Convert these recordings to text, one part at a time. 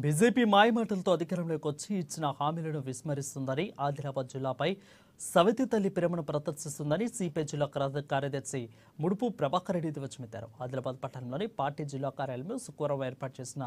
BJP మాయమాటలతో అధికారంలోకి వచ్చి ఇచ్చిన హామీలను విస్మరిస్తుందని ఆదిలాబాద్ జిల్లాపై సవితి తల్లి ప్రేమను ప్రదర్శిస్తుందని సిపిఐ జిల్లా కార్యదర్శి ముడుపు ప్రభాకర్ రెడ్డి ధ్వజమెత్తారు. ఆదిలాబాద్ పట్టణంలోని పార్టీ జిల్లా కార్యాలయంలో శుక్రవారం ఏర్పాటు చేసిన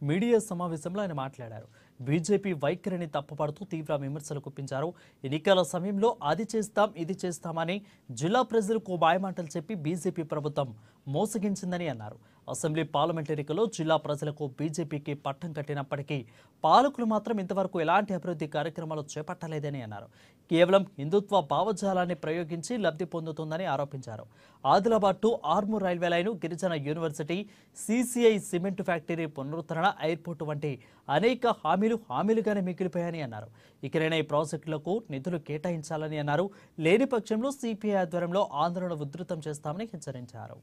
మీడియా సమావేశంలో ఆయన మాట్లాడారు. బీజేపీ వైఖరిని తప్పుపడుతూ తీవ్ర విమర్శలు గుప్పించారు. ఎన్నికల సమయంలో అది చేస్తాం ఇది చేస్తామని జిల్లా ప్రజలకు మాయమాటలు చెప్పి బీజేపీ ప్రభుత్వం మోసగించిందని అన్నారు. అసెంబ్లీ పార్లమెంట్ ఎన్నికల్లో జిల్లా ప్రజలకు బీజేపీకి పట్టం కట్టినప్పటికీ పాలకులు మాత్రం ఇంతవరకు ఎలాంటి అభివృద్ధి కార్యక్రమాలు చేపట్టలేదని అన్నారు. కేవలం హిందుత్వ భావజాలాన్ని ప్రయోగించి లబ్ధి పొందుతుందని ఆరోపించారు. Adilabad to Armoor railway line, గిరిజన యూనివర్సిటీ, సిసిఐ సిమెంట్ ఫ్యాక్టరీ పునరుద్ధరణ, ఎయిర్పోర్టు వంటి అనేక హామీలుగానే మిగిలిపోయాయని అన్నారు. ఇకనైనా ఈ ప్రాజెక్టులకు నిధులు కేటాయించాలని అన్నారు. లేని పక్షంలో సిపిఐ ఆధ్వర్యంలో ఆందోళన ఉధృతం చేస్తామని హెచ్చరించారు.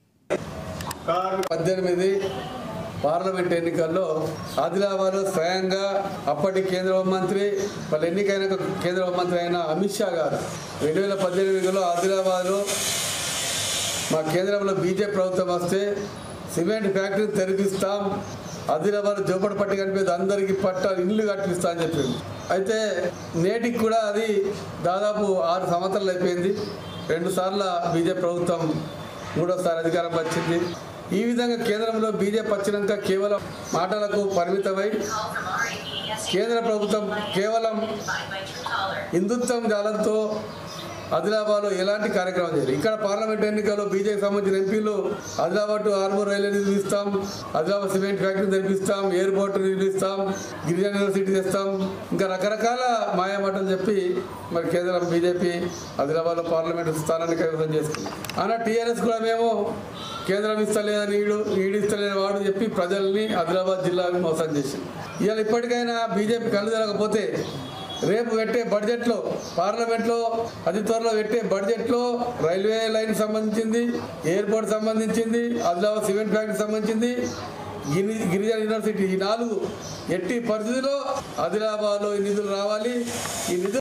18 పార్లమెంట్ ఎన్నికల్లో ఆదిలాబాద్లో స్వయంగా అప్పటి కేంద్ర హోంమంత్రి వాళ్ళు ఎన్నికైన కేంద్ర హోంమంత్రి అయిన అమిత్ షా గారు 2018లో ఆదిలాబాద్లో మా కేంద్రంలో బీజేపీ ప్రభుత్వం వస్తే సిమెంట్ ఫ్యాక్టరీ తెరిపిస్తాం, ఆదిలాబాద్ జోపడి పట్టి కనిపేది అందరికీ ఇల్లు కట్టిస్తా అని చెప్పింది. అయితే నేటికి కూడా అది దాదాపు 6 సంవత్సరాలు అయిపోయింది. 2 సార్లు బీజేపీ ప్రభుత్వం 3వసారి అధికారం వచ్చింది. ఈ విధంగా కేంద్రంలో బీజేపీ వచ్చినాక కేవలం మాటలకు పరిమితమై కేంద్ర ప్రభుత్వం కేవలం హిందుత్వం జాలంతో ఆదిలాబాద్లో ఎలాంటి కార్యక్రమం చేయరు. ఇక్కడ పార్లమెంట్ ఎన్నికల్లో బీజేపీ సంబంధించిన ఎంపీలు ఆదిలాబాద్ టు ఆర్మూర్ రైల్వే నిర్మిస్తాం, ఆదిలాబాద్ సిమెంట్ ఫ్యాక్టరీ నిర్మిస్తాం, ఎయిర్పోర్ట్ నిర్మిస్తాం, గిరిజన యూనివర్సిటీ తెస్తాం, ఇంకా రకరకాల మాయామాటలు చెప్పి మరి కేంద్రం బీజేపీ ఆదిలాబాద్లో పార్లమెంట్ స్థానాన్ని కైవసం చేసుకుంది. అలా టీఆర్ఎస్ కూడా మేము కేంద్రం ఇస్తలేదని ఈడు ఇస్తలేని వాడు చెప్పి ప్రజల్ని ఆదిలాబాద్ జిల్లాని మోసం చేసింది. ఇవాళ ఇప్పటికైనా బీజేపీ కళ్ళు తిరగకపోతే రేపు పెట్టే బడ్జెట్లో పార్లమెంట్లో అతి త్వరలో పెట్టే బడ్జెట్లో రైల్వే లైన్ సంబంధించింది, ఎయిర్పోర్ట్ సంబంధించింది, ఆదిలాబాద్ సిమెంట్ ఫ్యాక్టరీ సంబంధించింది, గిరిజన యూనివర్సిటీ, ఈ 4 ఎట్టి పరిస్థితిలో ఆదిలాబాద్లో ఈ నిధులు రావాలి. ఈ నిధులు